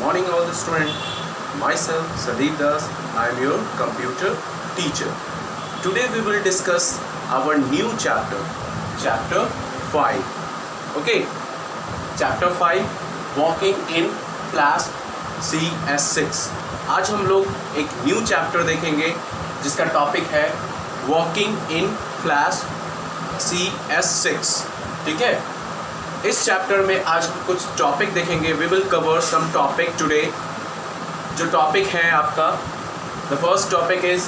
morning all the student. Myself Sadeep Das. I am your computer teacher. Today we will discuss our new chapter, chapter 5. Okay, chapter 5 walking in Flash CS6. आज हम लोग एक new chapter देखेंगे जिसका topic है walking in flash CS6. ठीक है, इस चैप्टर में आज हम कुछ टॉपिक देखेंगे. We will cover some topic today. जो टॉपिक है आपका, the first topic is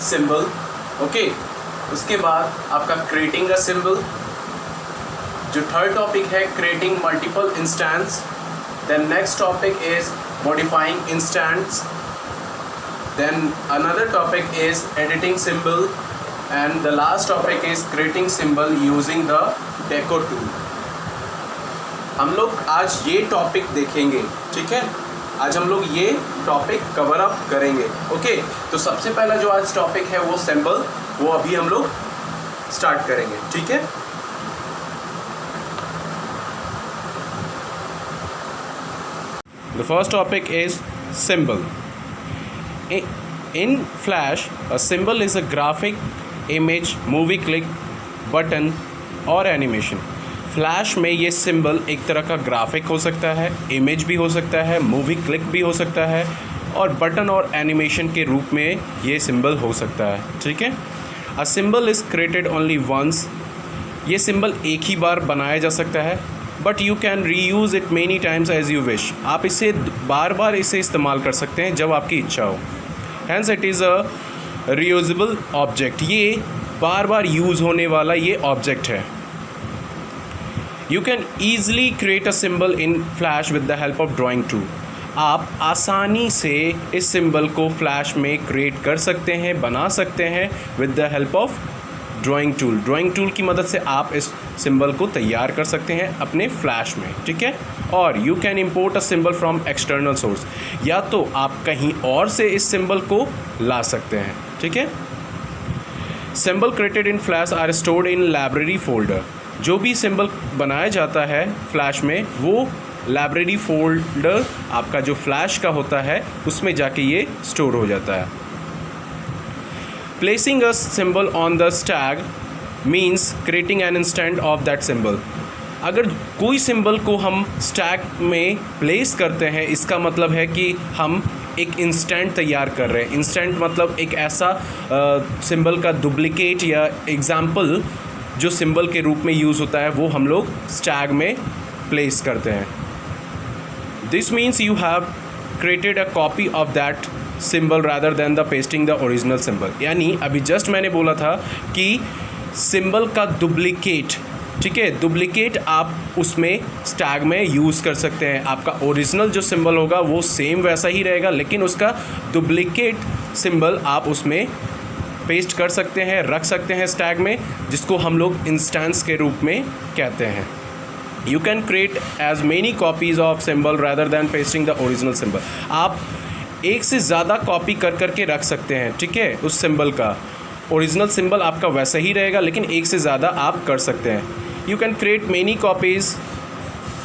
symbol. Okay, उसके बाद आपका क्रिएटिंग अ सिंबल. जो थर्ड टॉपिक है creating multiple instance. Then next topic is modifying instance. Then another topic is editing symbol. And the last topic is creating symbol using the Deco tool. हम लोग आज ये topic देखेंगे. ठीक है, आज हम लोग ये टॉपिक कवर अप करेंगे. ओके, तो सबसे पहला जो आज टॉपिक है वो सिंबल, वो अभी हम लोग स्टार्ट करेंगे. ठीक है, the first topic is symbol. In flash a symbol is a graphic, image, movie click, button और एनिमेशन. फ्लैश में ये सिंबल एक तरह का ग्राफिक हो सकता है, इमेज भी हो सकता है, मूवी क्लिक भी हो सकता है और बटन और एनिमेशन के रूप में ये सिंबल हो सकता है. ठीक है, a symbol is created only once. ये सिंबल एक ही बार बनाया जा सकता है, but you can reuse it many times as you wish. आप इसे बार बार इसे इस्तेमाल कर सकते हैं जब आपकी इच्छा हो. Hence it is a reusable object. ये बार बार यूज़ होने वाला ये ऑब्जेक्ट है. You can easily create a symbol in Flash with the help of drawing tool. आप आसानी से इस सिंबल को फ्लैश में क्रिएट कर सकते हैं, बना सकते हैं with the help of drawing tool. Drawing tool की मदद से आप इस सिंबल को तैयार कर सकते हैं अपने फ्लैश में. ठीक है, और you can import a symbol from external source. या तो आप कहीं और से इस सिंबल को ला सकते हैं. ठीक है, symbol created in Flash are stored in library folder. जो भी सिंबल बनाया जाता है फ्लैश में वो लाइब्रेरी फोल्डर आपका जो फ्लैश का होता है उसमें जाके ये स्टोर हो जाता है. Placing a symbol on the Stag means creating an instant of that symbol. अगर कोई सिंबल को हम स्टैग में प्लेस करते हैं, इसका मतलब है कि हम एक इंस्टेंट तैयार कर रहे हैं. इंस्टेंट मतलब एक ऐसा सिंबल का डुप्लिकेट या एग्जाम्पल जो सिंबल के रूप में यूज़ होता है वो हम लोग स्टैग में प्लेस करते हैं. This means you have created a copy of that symbol rather then the pasting the original symbol. यानी अभी जस्ट मैंने बोला था कि सिंबल का डुप्लिकेट. ठीक है, डुप्लिकेट आप उसमें स्टैग में यूज़ कर सकते हैं. आपका ओरिजिनल जो सिंबल होगा वो सेम वैसा ही रहेगा, लेकिन उसका डुप्लिकेट सिंबल आप उसमें पेस्ट कर सकते हैं, रख सकते हैं स्टैग में, जिसको हम लोग इंस्टेंस के रूप में कहते हैं. You can create as many copies of symbol rather than pasting the original symbol. आप एक से ज़्यादा कॉपी कर करके रख सकते हैं. ठीक है, उस सिंबल का ओरिजिनल सिंबल आपका वैसा ही रहेगा, लेकिन एक से ज़्यादा आप कर सकते हैं. You can create many copies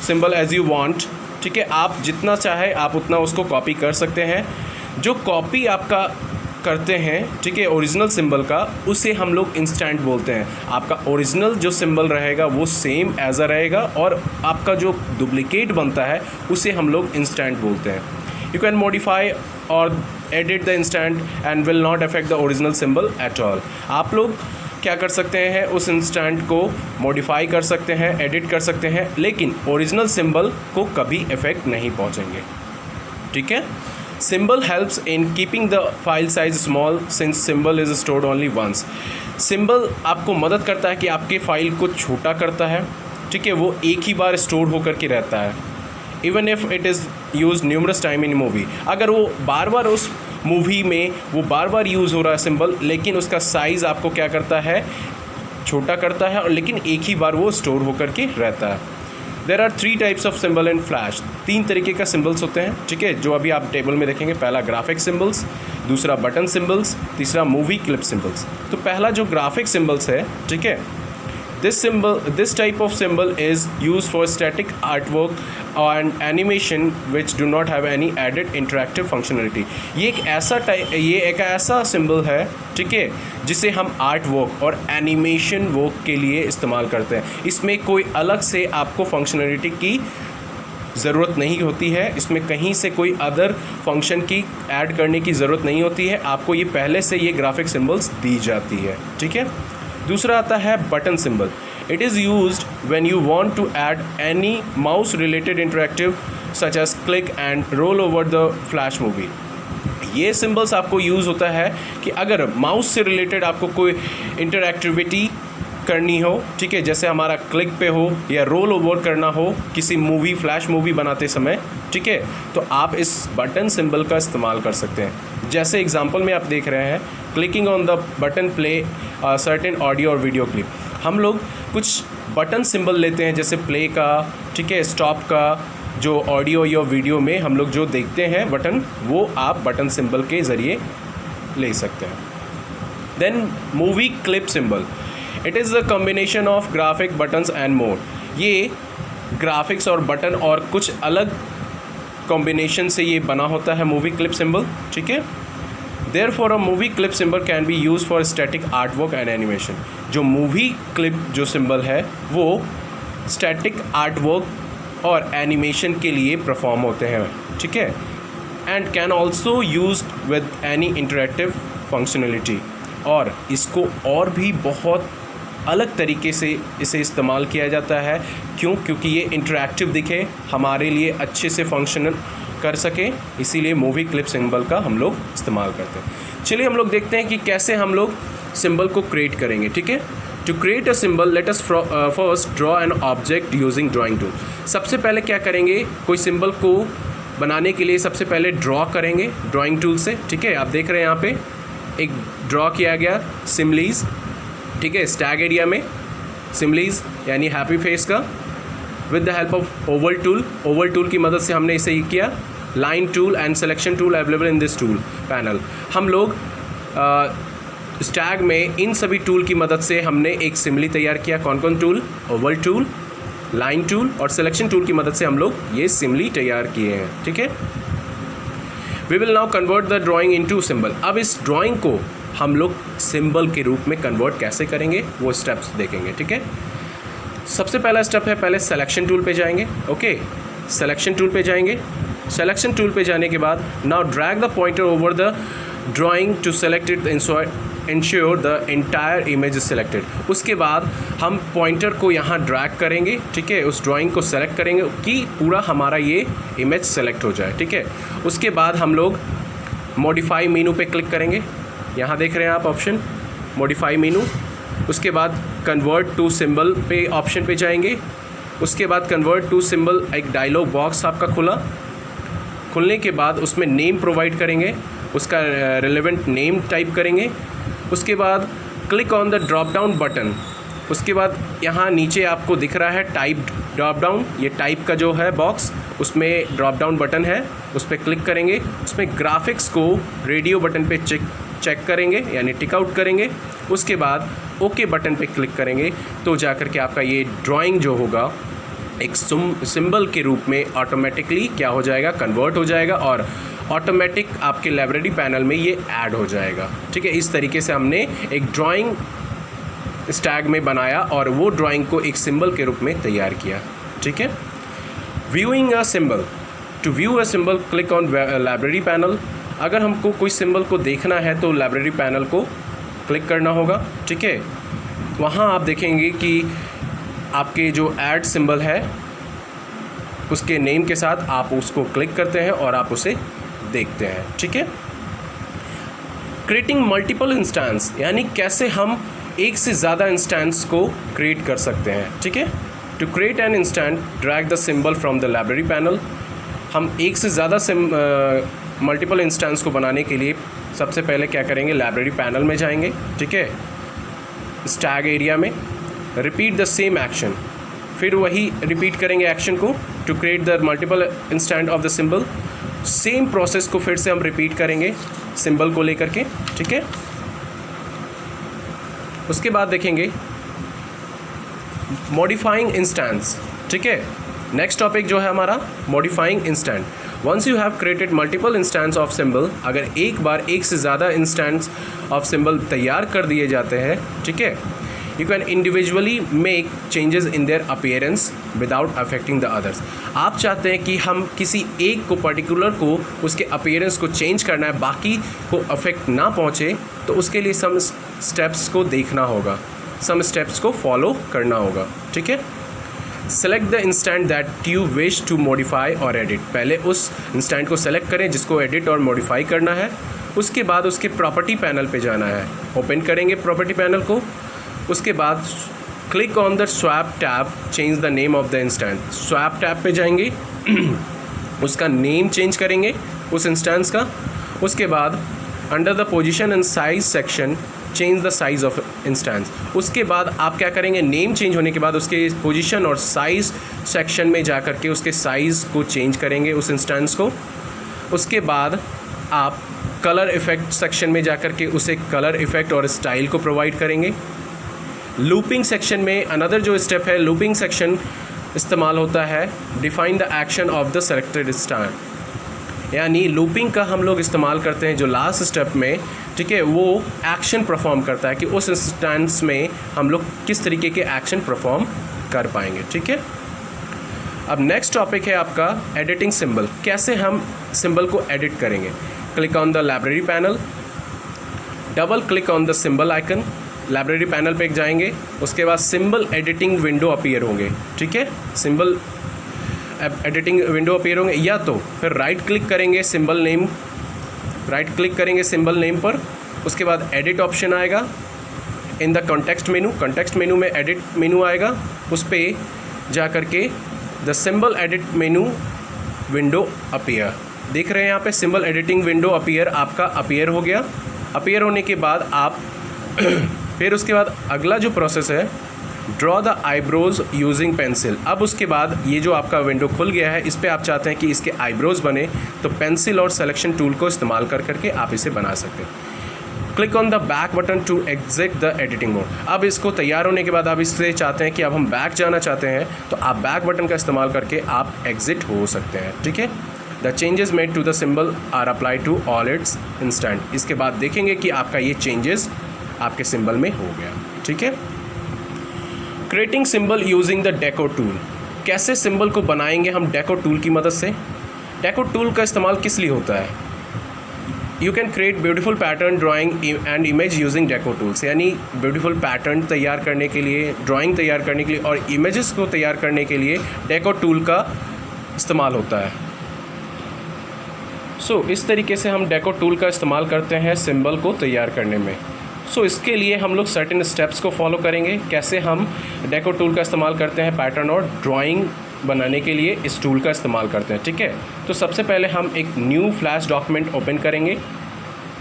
symbol as you want. ठीक है, आप जितना चाहे आप उतना उसको कॉपी कर सकते हैं. जो कॉपी आपका करते हैं, ठीक है, ओरिजिनल सिंबल का, उसे हम लोग इंस्टेंट बोलते हैं. आपका ओरिजिनल जो सिंबल रहेगा वो सेम एज अ रहेगा और आपका जो डुप्लिकेट बनता है उसे हम लोग इंस्टेंट बोलते हैं. यू कैन मॉडिफाई और edit the instant and will not affect the original symbol at all. आप लोग क्या कर सकते हैं, उस इंस्टेंट को मॉडिफाई कर सकते हैं, एडिट कर सकते हैं, लेकिन ओरिजिनल सिंबल को कभी इफेक्ट नहीं पहुँचेंगे. ठीक है, symbol helps in keeping the file size small since symbol is stored only once. Symbol आपको मदद करता है कि आपके फाइल को छोटा करता है. ठीक है, वो एक ही बार स्टोर होकर के रहता है. Even if it is use numerous time in movie. अगर वो बार बार उस मूवी में वो बार बार यूज़ हो रहा है सिंबल, लेकिन उसका साइज़ आपको क्या करता है, छोटा करता है, और लेकिन एक ही बार वो स्टोर होकर के रहता है. There are 3 types of symbol in Flash. 3 तरीके का सिंबल्स होते हैं. ठीक है, जो अभी आप टेबल में देखेंगे. पहला ग्राफिक सिंबल्स, दूसरा बटन सिंबल्स, तीसरा मूवी क्लिप सिंबल्स. तो पहला जो ग्राफिक सिंबल्स है, ठीक है, This type of symbol is used for static artwork and animation which do not have any added interactive functionality. ये एक ऐसा सिंबल है, ठीक है, जिसे हम आर्ट वर्क और एनिमेशन वर्क के लिए इस्तेमाल करते हैं. इसमें कोई अलग से आपको फंक्शनलिटी की ज़रूरत नहीं होती है. इसमें कहीं से कोई अदर फंक्शन की ऐड करने की ज़रूरत नहीं होती है. आपको ये पहले से ये ग्राफिक सिंबल्स दी जाती है, ठीक है. दूसरा आता है button symbol. It is used when you want to add any mouse related interactive such as click and roll over the Flash movie. ये सिंबल्स आपको यूज़ होता है कि अगर माउस से रिलेटेड आपको कोई इंटरएक्टिविटी करनी हो, ठीक है, जैसे हमारा क्लिक पे हो या रोल ओवर करना हो किसी मूवी फ्लैश मूवी बनाते समय, ठीक है, तो आप इस बटन सिंबल का इस्तेमाल कर सकते हैं. जैसे एग्जांपल में आप देख रहे हैं, clicking on the button play certain audio और वीडियो क्लिप. हम लोग कुछ बटन सिंबल लेते हैं जैसे प्ले का, ठीक है, स्टॉप का, जो ऑडियो या वीडियो में हम लोग जो देखते हैं बटन, वो आप बटन सिंबल के ज़रिए ले सकते हैं. Then movie clip symbol. It is the combination of graphic buttons and more. ये ग्राफिक्स और बटन और कुछ अलग कॉम्बिनेशन से ये बना होता है मूवी क्लिप सिंबल, ठीक है. Therefore a movie clip symbol can be use for static art work and animation. जो मूवी क्लिप जो सिंबल है वो स्टैटिक आर्ट वर्क और एनिमेशन के लिए परफॉर्म होते हैं, ठीक है. And can also use with any interactive functionality. और इसको और भी बहुत अलग तरीके से इसे इस्तेमाल किया जाता है. क्योंकि ये इंटरेक्टिव दिखे, हमारे लिए अच्छे से फंक्शन कर सके, इसीलिए मूवी क्लिप सिंबल का हम लोग इस्तेमाल करते हैं. चलिए हम लोग देखते हैं कि कैसे हम लोग सिंबल को क्रिएट करेंगे, ठीक है. To create a symbol let us first draw an object using drawing tool. सबसे पहले क्या करेंगे, कोई सिंबल को बनाने के लिए सबसे पहले ड्रॉ करेंगे ड्राइंग टूल से, ठीक है. आप देख रहे हैं यहाँ पे एक ड्रॉ किया गया सिमलीज, ठीक है, स्टैग एरिया में सिमलीज यानी हैप्पी फेस का, with the help of Oval tool. Oval tool की मदद से हमने इसे ये किया. Line tool and selection tool available in this tool panel. हम लोग स्टैग में इन सभी टूल की मदद से हमने एक सिमली तैयार किया. कौन कौन tool? Oval tool, line tool और सिलेक्शन टूल की मदद से हम लोग ये सिमली तैयार किए हैं, ठीक है. We will now convert the drawing into symbol. अब इस ड्राइंग को हम लोग सिंबल के रूप में कन्वर्ट कैसे करेंगे वो स्टेप्स देखेंगे, ठीक है. सबसे पहला स्टेप है, पहले सिलेक्शन टूल पे जाएंगे. ओके, सिलेक्शन टूल पे जाएंगे. सिलेक्शन टूल पे जाने के बाद now drag the pointer over the drawing to select it ensure the entire image is selected. उसके बाद हम पॉइंटर को यहाँ ड्रैग करेंगे, ठीक है, उस ड्राइंग को सेलेक्ट करेंगे कि पूरा हमारा ये इमेज सेलेक्ट हो जाए, ठीक है. उसके बाद हम लोग मॉडिफाई मेनू पे क्लिक करेंगे. यहाँ देख रहे हैं आप ऑप्शन मॉडिफाई मेनू. उसके बाद कन्वर्ट टू सिंबल पे ऑप्शन पे जाएंगे. उसके बाद कन्वर्ट टू सिंबल एक डायलॉग बॉक्स आपका खुलने के बाद उसमें नेम प्रोवाइड करेंगे, उसका रिलेवेंट नेम टाइप करेंगे. उसके बाद click on the drop down button. उसके बाद यहाँ नीचे आपको दिख रहा है टाइप ड्रॉप डाउन, ये टाइप का जो है बॉक्स, उसमें ड्रॉप डाउन बटन है, उस पर क्लिक करेंगे. उसमें ग्राफिक्स को रेडियो बटन पे चेक करेंगे यानी टिक आउट करेंगे. उसके बाद ओके बटन पे क्लिक करेंगे तो जाकर के आपका ये ड्राइंग जो होगा एक सिंबल के रूप में ऑटोमेटिकली क्या हो जाएगा, कन्वर्ट हो जाएगा और ऑटोमेटिक आपके लाइब्रेरी पैनल में ये ऐड हो जाएगा, ठीक है. इस तरीके से हमने एक ड्राइंग स्टैग में बनाया और वो ड्राइंग को एक सिंबल के रूप में तैयार किया, ठीक है. Viewing a symbol. To view a symbol click on library panel. अगर हमको कोई सिंबल को देखना है तो लाइब्रेरी पैनल को क्लिक करना होगा, ठीक है. वहाँ आप देखेंगे कि आपके जो ऐड सिंबल है उसके नेम के साथ आप उसको क्लिक करते हैं और आप उसे देखते हैं, ठीक है. क्रिएटिंग मल्टीपल इंस्टेंस यानी कैसे हम एक से ज़्यादा इंस्टेंस को क्रिएट कर सकते हैं, ठीक है. To create an instant drag the symbol from the library panel. हम एक से ज़्यादा मल्टीपल इंस्टेंस को बनाने के लिए सबसे पहले क्या करेंगे, लाइब्रेरी पैनल में जाएंगे, ठीक है, स्टैग एरिया में. Repeat the same action. फिर वही रिपीट करेंगे एक्शन को. To create the multiple instant of the symbol. Same process को फिर से हम रिपीट करेंगे सिंबल को लेकर के, ठीक है. उसके बाद देखेंगे मॉडिफाइंग इंस्टेंस, ठीक है। नेक्स्ट टॉपिक जो है हमारा modifying instant. Once you have created multiple instance of symbol, अगर एक बार एक से ज़्यादा इंस्टेंस ऑफ सिंबल तैयार कर दिए जाते हैं, ठीक है, you can individually make changes in their appearance without affecting the others. आप चाहते हैं कि हम किसी एक को पर्टिकुलर को उसके अपीयरेंस को चेंज करना है, बाकी को अफेक्ट ना पहुँचे, तो उसके लिए सम स्टेप्स को देखना होगा, सम स्टेप्स को फॉलो करना होगा, ठीक है। Select the instant that you wish to modify और एडिट। पहले उस इंस्टेंट को सेलेक्ट करें जिसको एडिट और मॉडिफाई करना है। उसके बाद उसके प्रॉपर्टी पैनल पे जाना है, ओपन करेंगे प्रॉपर्टी पैनल को। उसके बाद click on the swap tab, change the name of the instant. Swap tab पे जाएंगे उसका नेम चेंज करेंगे उस इंस्टेंस का। उसके बाद under the position and size section change the size of instance. उसके बाद आप क्या करेंगे, नेम चेंज होने के बाद उसके पोजीशन और साइज़ सेक्शन में जा कर के उसके साइज़ को चेंज करेंगे उस इंस्टेंस को। उसके बाद आप कलर इफ़ेक्ट सेक्शन में जा कर के उसे कलर इफ़ेक्ट और स्टाइल को प्रोवाइड करेंगे। लूपिंग सेक्शन में अनदर जो स्टेप है, लूपिंग सेक्शन इस्तेमाल होता है define the action of the selected star, यानी लूपिंग का हम लोग इस्तेमाल करते हैं जो लास्ट स्टेप में, ठीक है, वो एक्शन परफॉर्म करता है कि उस इंस्टेंस में हम लोग किस तरीके के एक्शन परफॉर्म कर पाएंगे, ठीक है। अब नेक्स्ट टॉपिक है आपका एडिटिंग सिंबल। कैसे हम सिंबल को एडिट करेंगे। Click on the library panel, double click on the symbol icon. Library panel पे जाएंगे, उसके बाद सिंबल एडिटिंग विंडो अपीयर होंगे, ठीक है, सिंबल एडिटिंग विंडो अपीयर होंगे। या तो फिर राइट क्लिक करेंगे सिंबल नेम, राइट क्लिक करेंगे सिंबल नेम पर। उसके बाद एडिट ऑप्शन आएगा in the context menu, context menu में एडिट मेनू आएगा, उस पर जा कर के the symbol edit menu window appear. देख रहे हैं यहाँ पे सिंबल एडिटिंग विंडो अपीयर आपका अपीयर हो गया। अपीयर होने के बाद आप फिर उसके बाद अगला जो प्रोसेस है, draw the eyebrows using pencil. अब उसके बाद ये जो आपका विंडो खुल गया है, इस पर आप चाहते हैं कि इसके आईब्रोज बने, तो पेंसिल और सिलेक्शन टूल को इस्तेमाल कर करके आप इसे बना सकते हैं। Click on the back button to exit the editing mode. अब इसको तैयार होने के बाद आप इससे चाहते हैं कि अब हम बैक जाना चाहते हैं, तो आप बैक बटन का इस्तेमाल करके आप एग्जिट हो सकते हैं, ठीक है। The changes made to the symbol are apply to all its instant. इसके बाद देखेंगे कि आपका ये चेंजेस आपके सिंबल में हो गया, ठीक है। Creating symbol using the Deco tool. कैसे सिंबल को बनाएंगे हम डेको टूल की मदद से। डेको टूल का इस्तेमाल किस लिए होता है। You can create beautiful pattern drawing and image using deco tools, यानी ब्यूटीफुल पैटर्न तैयार करने के लिए, ड्राइंग तैयार करने के लिए और इमेजेस को तैयार करने के लिए डेको टूल का इस्तेमाल होता है। इस तरीके से हम डेको टूल का इस्तेमाल करते हैं सिंबल को तैयार करने में। इसके लिए हम लोग सर्टेन स्टेप्स को फॉलो करेंगे। कैसे हम डेको टूल का इस्तेमाल करते हैं पैटर्न और ड्राइंग बनाने के लिए इस टूल का इस्तेमाल करते हैं, ठीक है। तो सबसे पहले हम एक न्यू फ्लैश डॉक्यूमेंट ओपन करेंगे,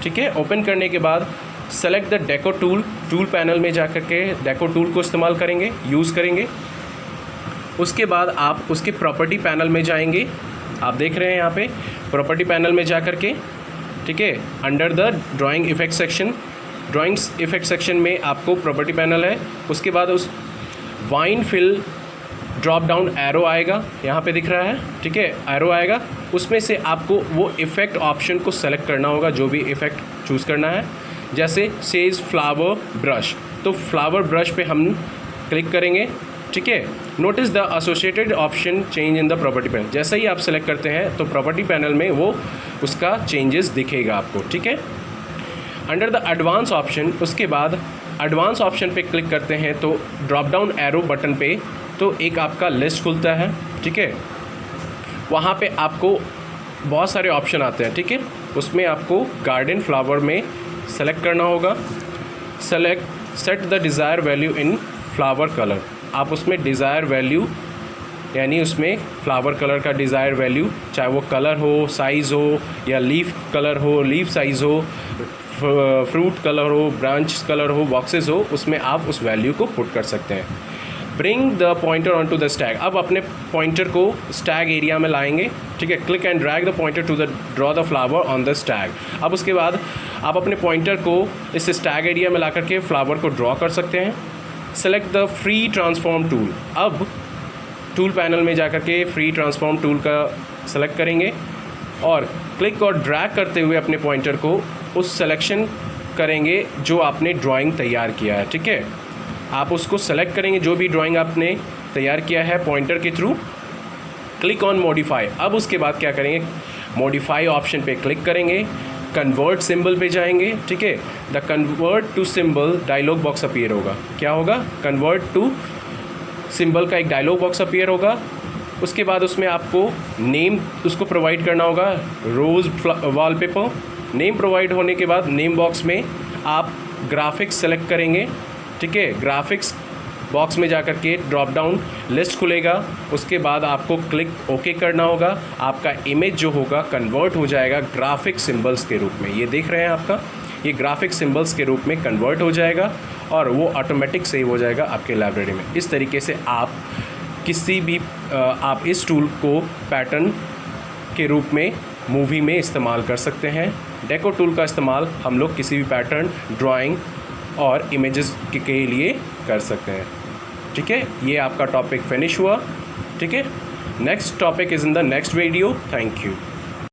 ठीक है। ओपन करने के बाद select the Deco tool, tool panel में जा कर के डेको टूल को इस्तेमाल करेंगे, यूज़ करेंगे। उसके बाद आप उसके प्रॉपर्टी पैनल में जाएंगे, आप देख रहे हैं यहाँ पे प्रॉपर्टी पैनल में जा कर के, ठीक है, under the drawing effect section, drawings effect section में आपको प्रॉपर्टी पैनल है। उसके बाद उस vine fill drop down arrow आएगा, यहाँ पे दिख रहा है, ठीक है, एरो आएगा। उसमें से आपको वो इफ़ेक्ट ऑप्शन को सेलेक्ट करना होगा, जो भी इफ़ेक्ट चूज़ करना है। जैसे सेज फ्लावर ब्रश, तो फ्लावर ब्रश पे हम क्लिक करेंगे, ठीक है। Notice the associated option change in the property panel. जैसे ही आप सेलेक्ट करते हैं तो प्रॉपर्टी पैनल में वो उसका चेंजेस दिखेगा आपको, ठीक है। अंडर द एडवांस ऑप्शन, उसके बाद एडवांस ऑप्शन पे क्लिक करते हैं तो ड्रॉप डाउन एरो बटन पे तो एक आपका लिस्ट खुलता है, ठीक है। वहाँ पे आपको बहुत सारे ऑप्शन आते हैं, ठीक है। उसमें आपको गार्डन फ्लावर में सेलेक्ट करना होगा। Set the desire value in flower colour. आप उसमें डिज़ायर वैल्यू, यानी उसमें फ्लावर कलर का डिज़ायर वैल्यू, चाहे वो कलर हो, साइज़ हो, या लीफ कलर हो, लीफ साइज़ हो, फ्रूट कलर हो, ब्रांच कलर हो, बॉक्सेस हो, उसमें आप उस वैल्यू को पुट कर सकते हैं। Bring the pointer on to the stage. अब अपने पॉइंटर को स्टैग एरिया में लाएंगे, ठीक है। Click and drag the pointer to the draw the flower on the stage. अब उसके बाद आप अपने पॉइंटर को इस स्टैग एरिया में ला करके फ्लावर को ड्रॉ कर सकते हैं। Select the free transform tool. अब टूल पैनल में जाकर के फ्री ट्रांसफॉर्म टूल का सेलेक्ट करेंगे और क्लिक और ड्रैग करते हुए अपने पॉइंटर को उस सिलेक्शन करेंगे जो आपने ड्राइंग तैयार किया है। ठीक है, आप उसको सेलेक्ट करेंगे जो भी ड्राइंग आपने तैयार किया है पॉइंटर के थ्रू। Click on modify. अब उसके बाद क्या करेंगे, मॉडिफाई ऑप्शन पे क्लिक करेंगे, कन्वर्ट सिंबल पे जाएंगे। ठीक है, the convert to symbol dialog box appear होगा। क्या होगा, कन्वर्ट टू सिंबल का एक डायलॉग बॉक्स अपीयर होगा। उसके बाद उसमें आपको नेम उसको प्रोवाइड करना होगा, रोज़ वॉलपेपर। नेम प्रोवाइड होने के बाद नेम बॉक्स में आप ग्राफिक्स सेलेक्ट करेंगे। ठीक है, ग्राफिक्स बॉक्स में जाकर के ड्रॉप डाउन लिस्ट खुलेगा। उसके बाद आपको क्लिक ओके करना होगा। आपका इमेज जो होगा कन्वर्ट हो जाएगा ग्राफिक सिंबल्स के रूप में। ये देख रहे हैं, आपका ये ग्राफिक सिंबल्स के रूप में कन्वर्ट हो जाएगा और वो ऑटोमेटिक सेव हो जाएगा आपके लाइब्रेरी में। इस तरीके से आप किसी भी आप इस टूल को पैटर्न के रूप में मूवी में इस्तेमाल कर सकते हैं। डेको टूल का इस्तेमाल हम लोग किसी भी पैटर्न, ड्राइंग और इमेजेस के लिए कर सकते हैं। ठीक है, ये आपका टॉपिक फिनिश हुआ। ठीक है, next topic is in the next video. Thank you.